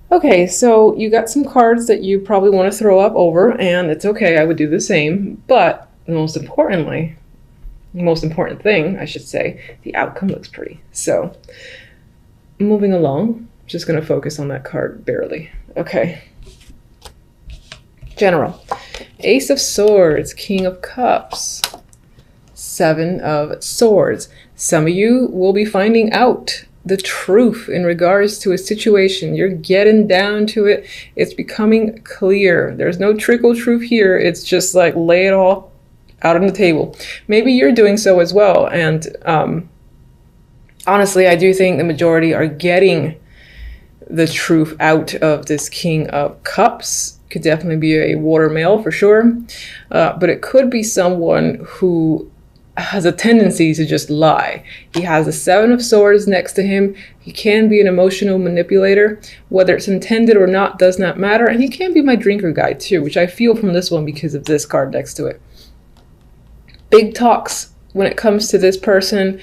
Okay, so you got some cards that you probably want to throw up over, and it's okay, I would do the same. But most importantly, the most important thing, I should say, the outcome looks pretty. So moving along, just going to focus on that card barely. Okay. General. Ace of Swords, King of Cups, Seven of Swords. Some of you will be finding out the truth in regards to a situation. You're getting down to it. It's becoming clear. There's no trickle truth here. It's just like lay it all out on the table. Maybe you're doing so as well. And honestly, I do think the majority are getting the truth out of this King of Cups. Could definitely be a water male for sure. But it could be someone who has a tendency to just lie. He has the Seven of Swords next to him. He can be an emotional manipulator. Whether it's intended or not does not matter. And he can be my drinker guy too, which I feel from this one because of this card next to it. Big talks when it comes to this person.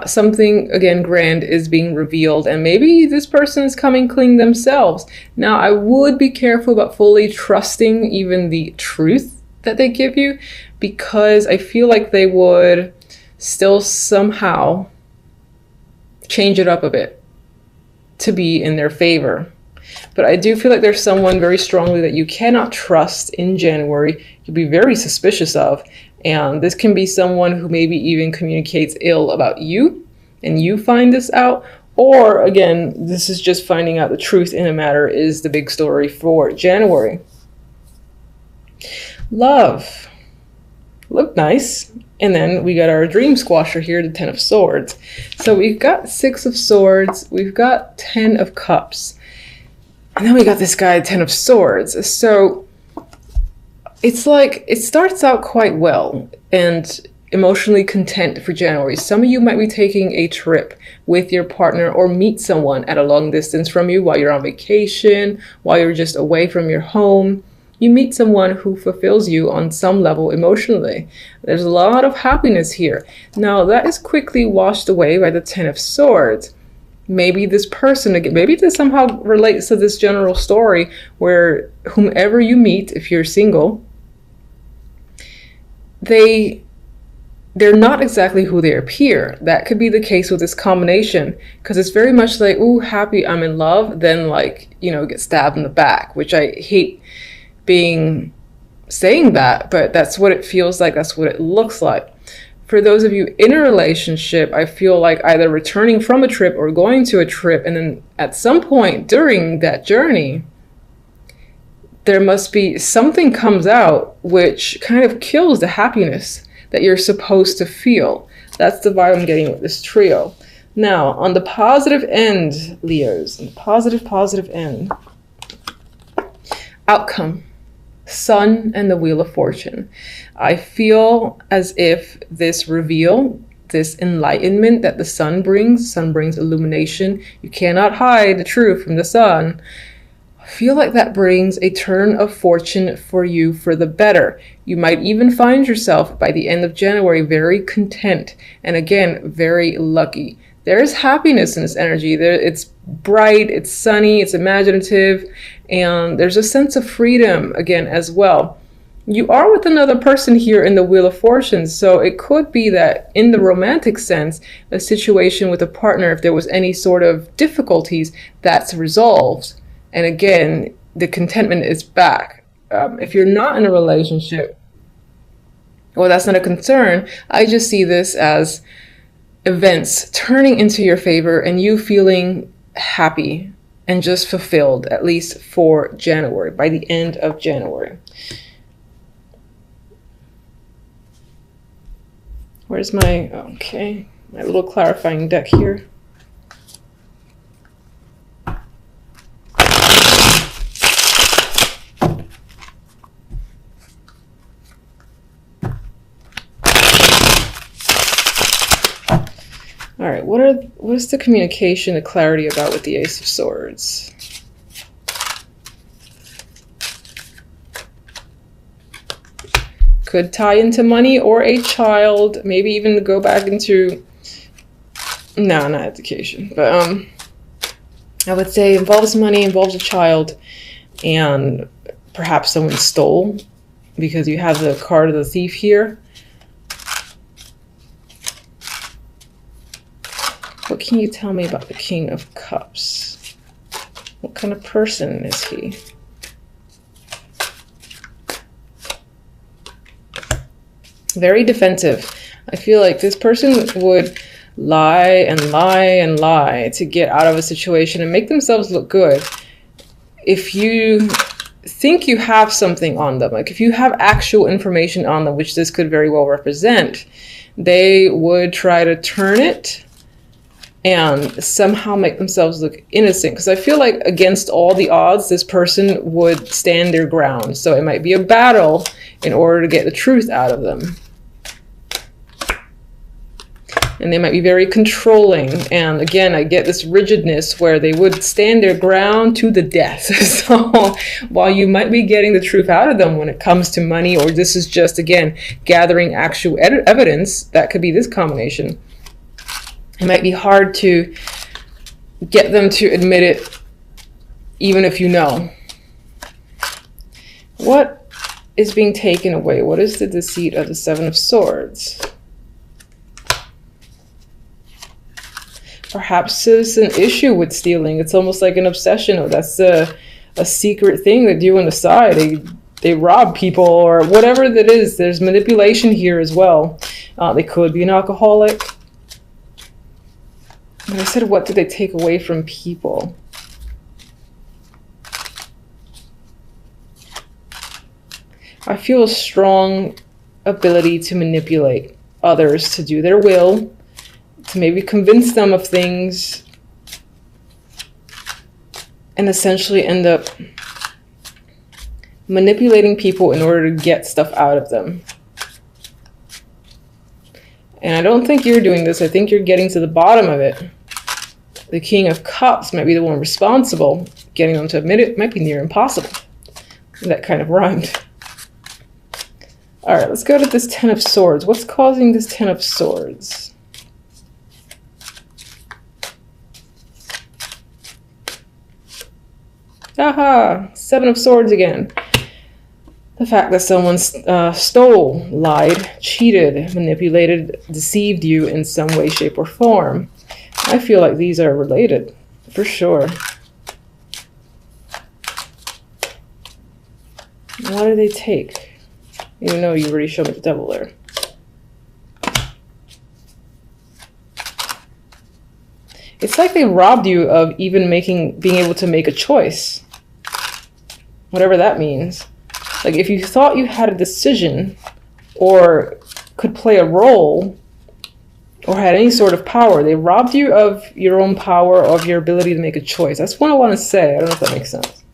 Something, again, grand is being revealed. And maybe this person is coming clean themselves. Now, I would be careful about fully trusting even the truth that they give you, because I feel like they would still somehow change it up a bit to be in their favor. But I do feel like there's someone very strongly that you cannot trust in January. You'll be very suspicious of. And this can be someone who maybe even communicates ill about you and you find this out. Or again, this is just finding out the truth in a matter is the big story for January. Love. Look nice. And then we got our dream squasher here, the Ten of Swords. So we've got Six of Swords. We've got 10 of Cups. And then we got this guy, 10 of Swords. So it's like, it starts out quite well and emotionally content for January. Some of you might be taking a trip with your partner or meet someone at a long distance from you while you're on vacation, while you're just away from your home. You meet someone who fulfills you on some level emotionally. There's a lot of happiness here. Now, that is quickly washed away by the Ten of Swords. Maybe this person, again, maybe this somehow relates to this general story where whomever you meet, if you're single, they're not exactly who they appear. That could be the case with this combination, because it's very much like, ooh, happy, I'm in love, then like, you know, get stabbed in the back, which I hate saying that, but that's what it feels like. That's what it looks like. For those of you in a relationship, I feel like either returning from a trip or going to a trip, and then at some point during that journey, there must be something comes out which kind of kills the happiness that you're supposed to feel. That's the vibe I'm getting with this trio. Now, on the positive end, Leos, on the positive end, outcome. Sun and the Wheel of Fortune. I feel as if this reveal, this enlightenment that the sun brings illumination. You cannot hide the truth from the sun. I feel like that brings a turn of fortune for you for the better. You might even find yourself by the end of January very content and again, very lucky. There is happiness in this energy. It's bright, it's sunny, it's imaginative, and there's a sense of freedom again as well. You are with another person here in the Wheel of Fortune, so it could be that in the romantic sense, a situation with a partner, if there was any sort of difficulties, that's resolved. And again, the contentment is back. If you're not in a relationship, well, that's not a concern. I just see this as events turning into your favor and you feeling happy and just fulfilled, at least for January, by the end of January. Where's my, okay, my little clarifying deck here. All right, what is the communication, the clarity about with the Ace of Swords? Could tie into money or a child, maybe even go back into, no, not education, but I would say involves money, involves a child, and perhaps someone stole, because you have the card of the thief here. What can you tell me about the King of Cups? What kind of person is he? Very defensive. I feel like this person would lie and lie and lie to get out of a situation and make themselves look good. If you think you have something on them, like if you have actual information on them, which this could very well represent, they would try to turn it and somehow make themselves look innocent. Because I feel like against all the odds, this person would stand their ground. So it might be a battle in order to get the truth out of them. And they might be very controlling. And again, I get this rigidness where they would stand their ground to the death. So while you might be getting the truth out of them when it comes to money, or this is just, again, gathering actual evidence, that could be this combination. It might be hard to get them to admit it, even if you know. What is being taken away? What is the deceit of the Seven of Swords? Perhaps there's an issue with stealing. It's almost like an obsession. Or that's a secret thing they do on the side. They rob people or whatever that is. There's manipulation here as well. They could be an alcoholic. But I said, what do they take away from people? I feel a strong ability to manipulate others to do their will, to maybe convince them of things, and essentially end up manipulating people in order to get stuff out of them. And I don't think you're doing this. I think you're getting to the bottom of it. The King of Cups might be the one responsible. Getting them to admit it might be near impossible. That kind of rhymed. All right, let's go to this Ten of Swords. What's causing this Ten of Swords? Aha! Seven of Swords again. The fact that someone stole, lied, cheated, manipulated, deceived you in some way, shape, or form. I feel like these are related, for sure. What do they take? Even though you already showed me the devil there. It's like they robbed you of even being able to make a choice. Whatever that means. Like if you thought you had a decision or could play a role or had any sort of power, they robbed you of your own power, of your ability to make a choice. That's what I want to say. I don't know if that makes sense.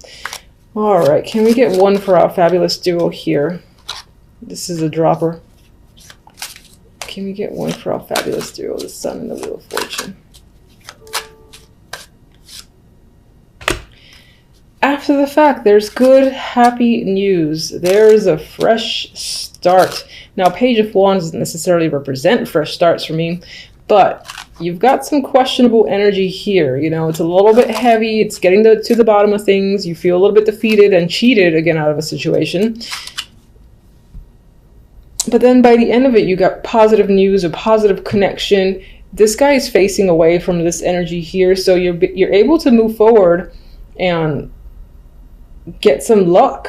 All right, can we get one for our fabulous duo here? This is a dropper. Can we get one for our fabulous duo, the Sun and the Wheel of Fortune? After the fact, there's good, happy news. There's a fresh start. Now, Page of Wands doesn't necessarily represent fresh starts for me, but you've got some questionable energy here. You know, it's a little bit heavy. It's getting to the bottom of things. You feel a little bit defeated and cheated again out of a situation. But then by the end of it, you got positive news, a positive connection. This guy is facing away from this energy here, so you're able to move forward and get some luck.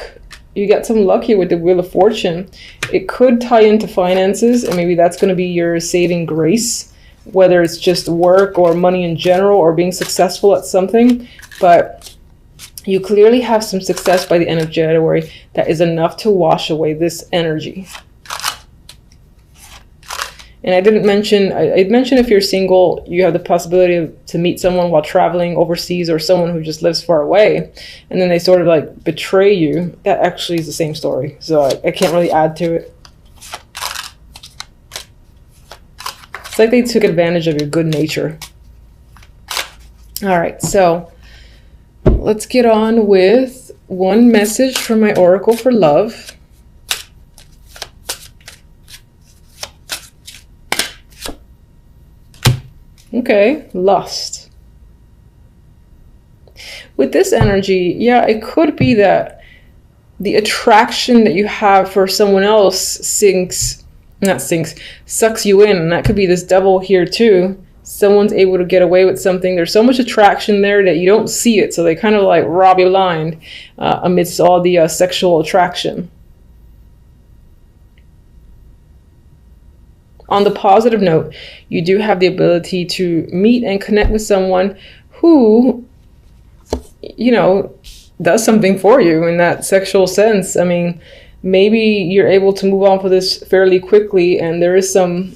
You got some luck here with the Wheel of Fortune. It could tie into finances, and maybe that's going to be your saving grace, whether it's just work or money in general or being successful at something. But you clearly have some success by the end of January that is enough to wash away this energy. And I didn't mention, I mentioned if you're single, you have the possibility to meet someone while traveling overseas, or someone who just lives far away, and then they sort of like betray you. That actually is the same story, so I can't really add to it. It's like they took advantage of your good nature. All right, so let's get on with one message from my Oracle for love. Okay, lust. with this energy, yeah, it could be that the attraction that you have for someone else sucks you in. And that could be this devil here too. Someone's able to get away with something. There's so much attraction there that you don't see it. So they kind of like rob you blind amidst all the sexual attraction. On the positive note, you do have the ability to meet and connect with someone who, you know, does something for you in that sexual sense. I mean, maybe you're able to move on for this fairly quickly, and there is some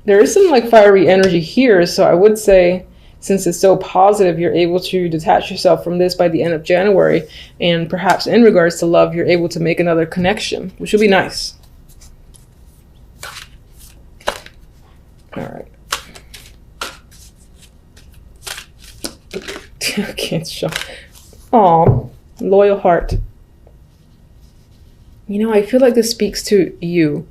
like fiery energy here. So I would say, since it's so positive, you're able to detach yourself from this by the end of January, and perhaps in regards to love, you're able to make another connection, which would be nice. All right. I can't show. Aw, loyal heart. You know, I feel like this speaks to you.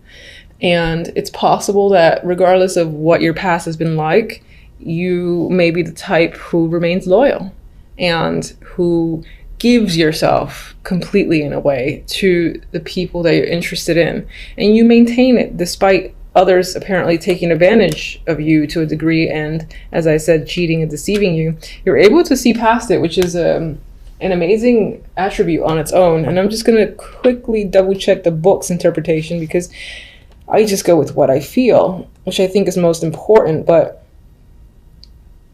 And it's possible that regardless of what your past has been like, you may be the type who remains loyal and who gives yourself completely, in a way, to the people that you're interested in. And you maintain it despite others apparently taking advantage of you to a degree. And as I said, cheating and deceiving you. You're able to see past it, which is an amazing attribute on its own. And I'm just going to quickly double check the book's interpretation, because I just go with what I feel, which I think is most important. But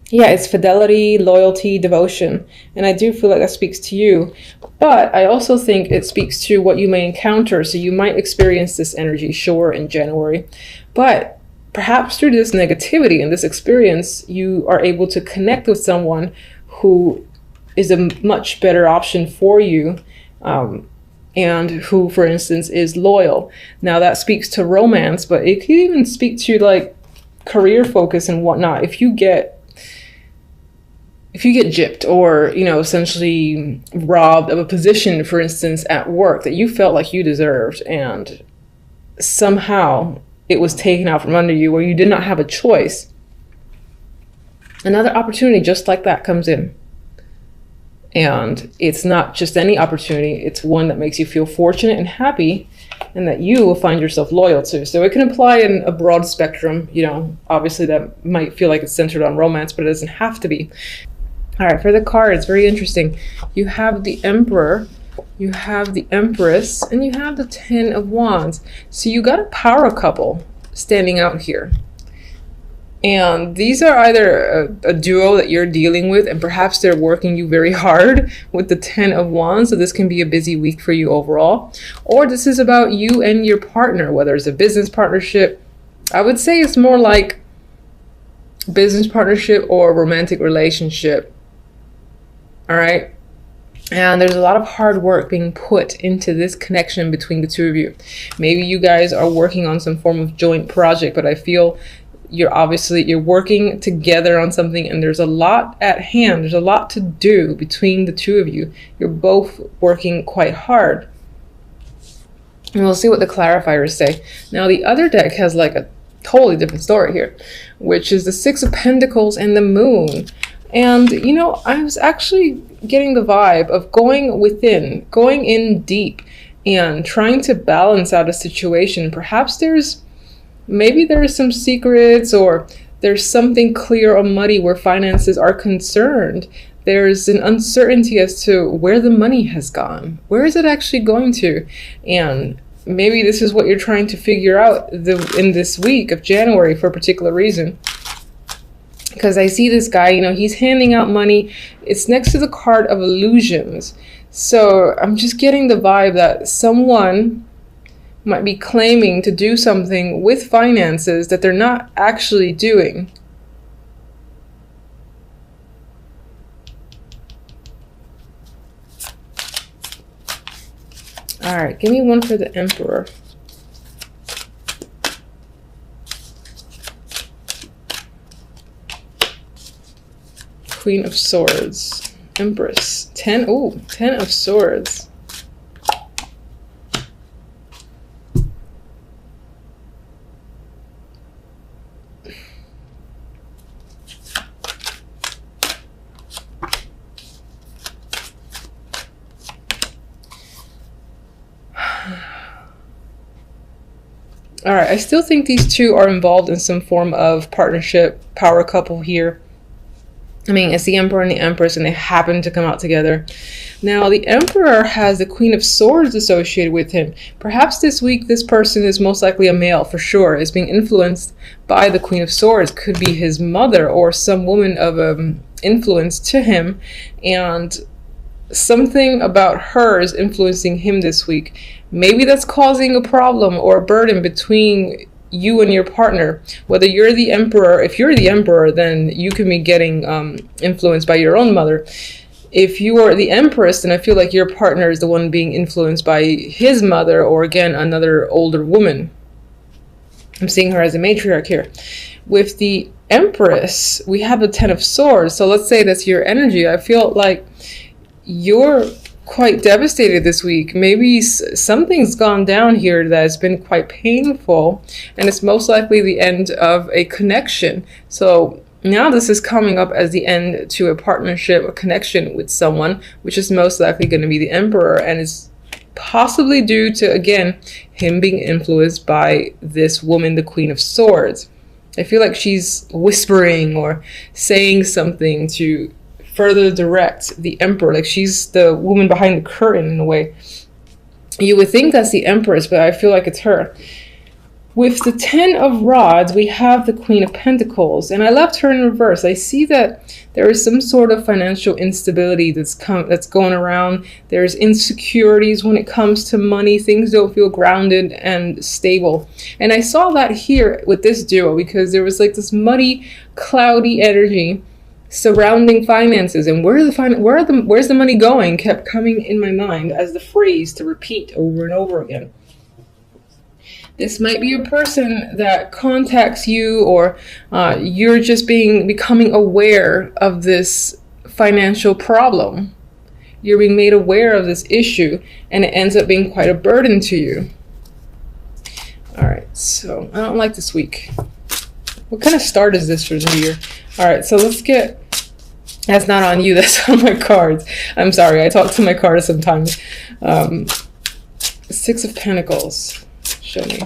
yeah, it's fidelity, loyalty, devotion. And I do feel like that speaks to you. But I also think it speaks to what you may encounter. So you might experience this energy, sure, in January. But perhaps through this negativity and this experience, you are able to connect with someone who is a much better option for you. And who, for instance, is loyal. Now that speaks to romance, but it could even speak to like career focus and whatnot. If you get gypped or, you know, essentially robbed of a position, for instance, at work that you felt like you deserved, and somehow it was taken out from under you where you did not have a choice, another opportunity just like that comes in. And it's not just any opportunity, it's one that makes you feel fortunate and happy, and that you will find yourself loyal to. So it can apply in a broad spectrum. You know, obviously that might feel like it's centered on romance, but it doesn't have to be. All right, for the cards, very interesting. You have the Emperor, you have the Empress, and you have the Ten of Wands. So you got a power couple standing out here. And these are either a duo that you're dealing with, and perhaps they're working you very hard with the Ten of Wands. So this can be a busy week for you overall. Or this is about you and your partner, whether it's a business partnership. I would say it's more like business partnership or romantic relationship. All right. And there's a lot of hard work being put into this connection between the two of you. Maybe you guys are working on some form of joint project, but I feel you're working together on something, and there's a lot at hand. There's a lot to do between the two of you. You're both working quite hard. And we'll see what the clarifiers say. Now, the other deck has like a totally different story here, which is the Six of Pentacles and the Moon. And, you know, I was actually getting the vibe of going within, going in deep, and trying to balance out a situation. Perhaps maybe there are some secrets, or there's something clear or muddy where finances are concerned. There's an uncertainty as to where the money has gone. Where is it actually going to? And maybe this is what you're trying to figure out in this week of January for a particular reason. Because I see this guy, you know, he's handing out money. It's next to the card of illusions. So I'm just getting the vibe that someone might be claiming to do something with finances that they're not actually doing. All right, give me one for the Emperor. Queen of Swords, Empress, 10 of Swords. All right, I still think these two are involved in some form of partnership, power couple here. I mean, it's the Emperor and the Empress, and they happen to come out together. Now, the Emperor has the Queen of Swords associated with him. Perhaps this week, this person is most likely a male, for sure, is being influenced by the Queen of Swords. Could be his mother or some woman of influence to him, and something about her is influencing him this week. Maybe that's causing a problem or a burden between you and your partner. Whether you're the Emperor, if you're the Emperor, then you can be getting influenced by your own mother. If you are the Empress, then I feel like your partner is the one being influenced by his mother, or again, another older woman. I'm seeing her as a matriarch here. With the Empress, we have the Ten of Swords. So let's say that's your energy. I feel like you're quite devastated this week. Maybe something's gone down here that's been quite painful, and it's most likely the end of a connection. So now this is coming up as the end to a partnership, a connection with someone, which is most likely going to be the Emperor, and it's possibly due to, again, him being influenced by this woman, the Queen of Swords. I feel like she's whispering or saying something to further direct the Emperor, like she's the woman behind the curtain in a way. You would think that's the Empress, but I feel like it's her. With the Ten of Rods, we have the Queen of Pentacles, and I left her in reverse. I see that there is some sort of financial instability that's going around. There's insecurities when it comes to money. Things don't feel grounded and stable. And I saw that here with this duo, because there was like this muddy, cloudy energy surrounding finances, and where's the money going kept coming in my mind as the phrase to repeat over and over again. This might be a person that contacts you, or you're just becoming aware of this financial problem. You're being made aware of this issue, and it ends up being quite a burden to you. All right, so I don't like this week. What kind of start is this for the year? All right, so let's get... That's not on you, that's on my cards. I'm sorry, I talk to my cards sometimes. Six of Pentacles. Show me.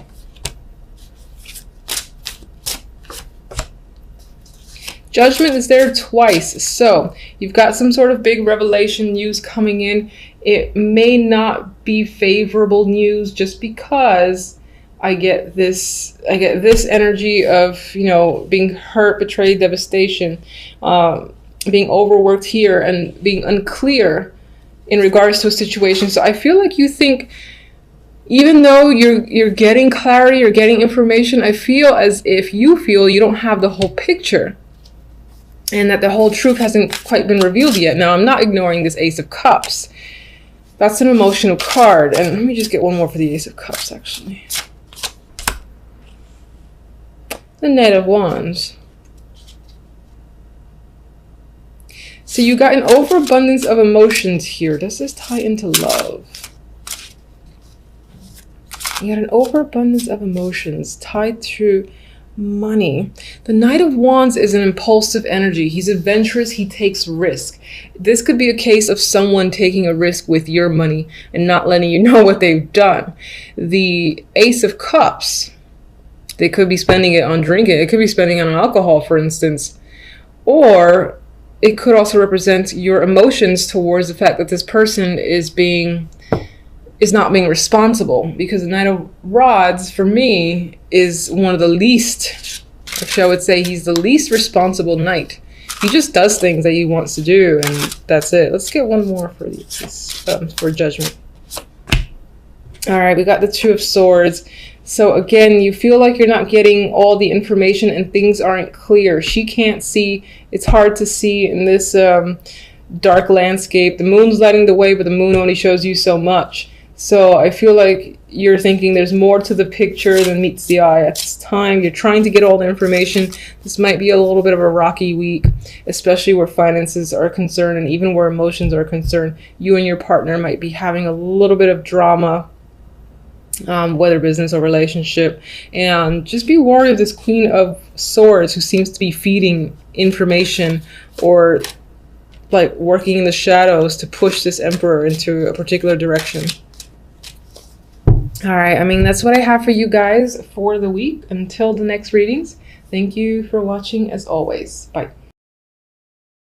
Judgment is there twice. So you've got some sort of big revelation news coming in. It may not be favorable news, just because I get this energy of, you know, being hurt, betrayed, devastation, being overworked here, and being unclear in regards to a situation. So I feel like you think, even though you're getting clarity, you're getting information, I feel as if you feel you don't have the whole picture, and that the whole truth hasn't quite been revealed yet. Now, I'm not ignoring this Ace of Cups. That's an emotional card. And let me just get one more for the Ace of Cups, actually. The Knight of Wands. So you got an overabundance of emotions here. Does this tie into love? You got an overabundance of emotions tied to money. The Knight of Wands is an impulsive energy. He's adventurous. He takes risk. This could be a case of someone taking a risk with your money and not letting you know what they've done. The Ace of Cups, they could be spending it on drinking. It could be spending it on alcohol, for instance. Or it could also represent your emotions towards the fact that this person is not being responsible, because the Knight of Rods, for me, is one of the least, actually I would say he's the least responsible knight. He just does things that he wants to do, and that's it. Let's get one more for for Judgment. All right, we got the Two of Swords. So again, you feel like you're not getting all the information and things aren't clear. She can't see. It's hard to see in this dark landscape. The moon's lighting the way, but the moon only shows you so much. So I feel like you're thinking there's more to the picture than meets the eye at this time. You're trying to get all the information. This might be a little bit of a rocky week, especially where finances are concerned, and even where emotions are concerned. You and your partner might be having a little bit of drama, whether business or relationship. And just be wary of this Queen of Swords, who seems to be feeding information or like working in the shadows to push this Emperor into a particular direction. All right. I mean, that's what I have for you guys for the week. Until the next readings, thank you for watching as always. Bye.